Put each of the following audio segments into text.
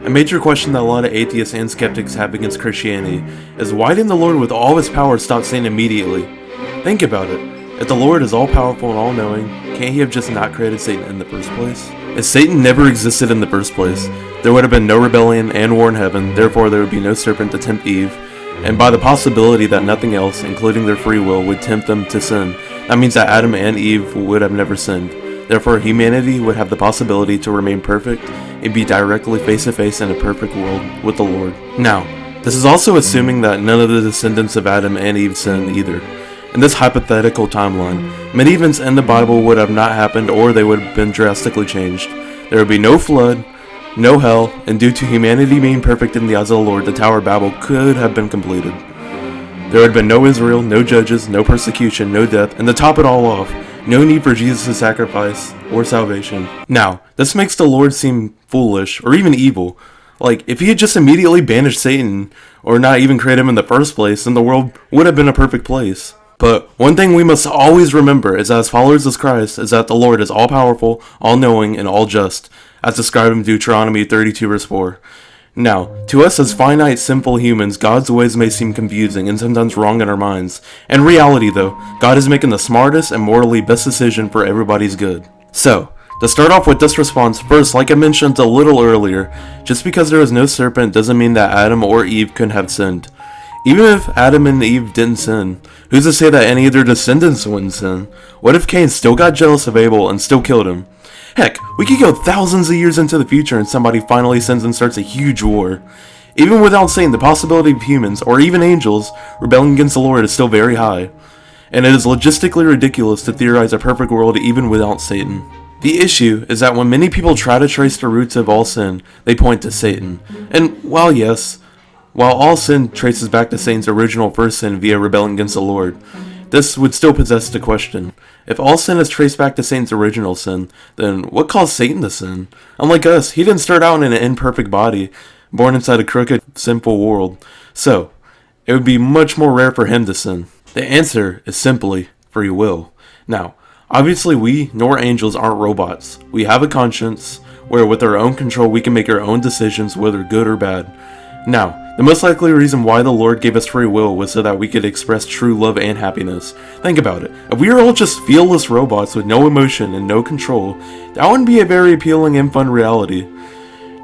A major question that a lot of atheists and skeptics have against Christianity is why didn't the Lord with all his power stop Satan immediately? Think about it. If the Lord is all-powerful and all-knowing, can't he have just not created Satan in the first place? If Satan never existed in the first place, there would have been no rebellion and war in heaven, therefore there would be no serpent to tempt Eve, and by the possibility that nothing else, including their free will, would tempt them to sin, that means that Adam and Eve would have never sinned. Therefore, humanity would have the possibility to remain perfect and be directly face-to-face in a perfect world with the Lord. Now, this is also assuming that none of the descendants of Adam and Eve sinned either. In this hypothetical timeline, many events in the Bible would have not happened or they would have been drastically changed. There would be no flood, no hell, and due to humanity being perfect in the eyes of the Lord, the Tower of Babel could have been completed. There would have been no Israel, no judges, no persecution, no death, and to top it all off, no need for Jesus' sacrifice or salvation. Now, this makes the Lord seem foolish or even evil. Like, if he had just immediately banished Satan or not even created him in the first place, then the world would have been a perfect place. But one thing we must always remember is that as followers of Christ is that the Lord is all-powerful, all-knowing, and all-just, as described in Deuteronomy 32 verse 4. Now, to us as finite, sinful humans, God's ways may seem confusing and sometimes wrong in our minds. In reality though, God is making the smartest and morally best decision for everybody's good. So, to start off with this response, first, like I mentioned a little earlier, just because there was no serpent doesn't mean that Adam or Eve couldn't have sinned. Even if Adam and Eve didn't sin, who's to say that any of their descendants wouldn't sin? What if Cain still got jealous of Abel and still killed him? Heck, we could go thousands of years into the future and somebody finally sins and starts a huge war. Even without Satan, the possibility of humans, or even angels, rebelling against the Lord is still very high. And it is logistically ridiculous to theorize a perfect world even without Satan. The issue is that when many people try to trace the roots of all sin, they point to Satan. And while yes, while all sin traces back to Satan's original first sin via rebelling against the Lord, this would still possess the question. If all sin is traced back to Satan's original sin, then what caused Satan to sin? Unlike us, he didn't start out in an imperfect body, born inside a crooked, sinful world. So, it would be much more rare for him to sin. The answer is simply free will. Now, obviously we, nor angels, aren't robots. We have a conscience, where with our own control we can make our own decisions, whether good or bad. Now, the most likely reason why the Lord gave us free will was so that we could express true love and happiness. Think about it. If we were all just feelless robots with no emotion and no control, that wouldn't be a very appealing and fun reality.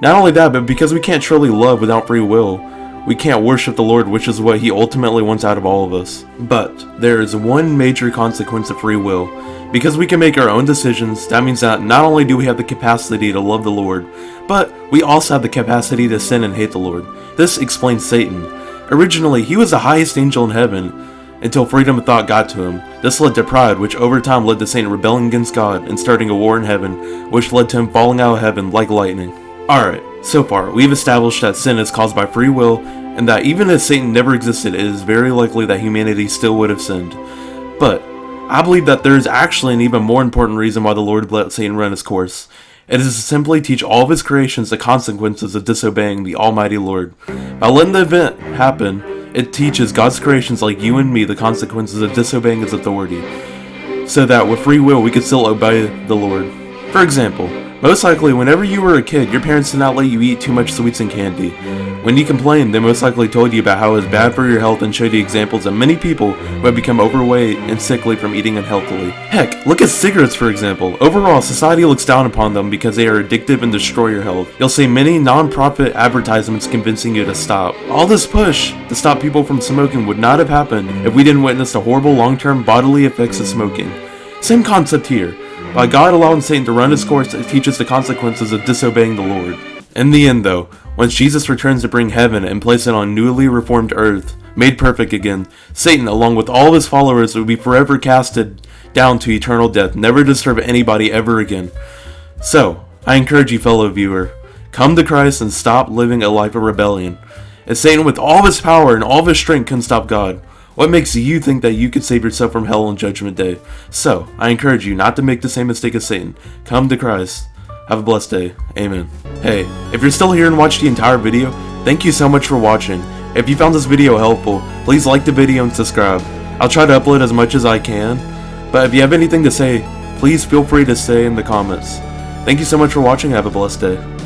Not only that, but because we can't truly love without free will, we can't worship the Lord, which is what he ultimately wants out of all of us. But there is one major consequence of free will. Because we can make our own decisions, that means that not only do we have the capacity to love the Lord, but we also have the capacity to sin and hate the Lord. This explains Satan. Originally, he was the highest angel in heaven, until freedom of thought got to him. This led to pride, which over time led to Satan rebelling against God and starting a war in heaven, which led to him falling out of heaven like lightning. Alright, so far, we've established that sin is caused by free will, and that even if Satan never existed, it is very likely that humanity still would have sinned. But I believe that there is actually an even more important reason why the Lord let Satan run his course. It is to simply teach all of his creations the consequences of disobeying the Almighty Lord. By letting the event happen, it teaches God's creations like you and me the consequences of disobeying his authority, so that with free will we could still obey the Lord. For example, most likely whenever you were a kid, your parents did not let you eat too much sweets and candy. When you complained, they most likely told you about how it was bad for your health and showed you examples of many people who have become overweight and sickly from eating unhealthily. Heck, look at cigarettes for example. Overall, society looks down upon them because they are addictive and destroy your health. You'll see many non-profit advertisements convincing you to stop. All this push to stop people from smoking would not have happened if we didn't witness the horrible long-term bodily effects of smoking. Same concept here. By God allowing Satan to run his course, it teaches the consequences of disobeying the Lord. In the end though, once Jesus returns to bring heaven and place it on newly reformed earth, made perfect again, Satan, along with all of his followers, will be forever casted down to eternal death, never to serve anybody ever again. So, I encourage you fellow viewer, come to Christ and stop living a life of rebellion. If Satan with all of his power and all of his strength can stop God, what makes you think that you could save yourself from hell on Judgment Day? So, I encourage you not to make the same mistake as Satan. Come to Christ. Have a blessed day. Amen. Hey, if you're still here and watched the entire video, thank you so much for watching. If you found this video helpful, please like the video and subscribe. I'll try to upload as much as I can, but if you have anything to say, please feel free to say in the comments. Thank you so much for watching. Have a blessed day.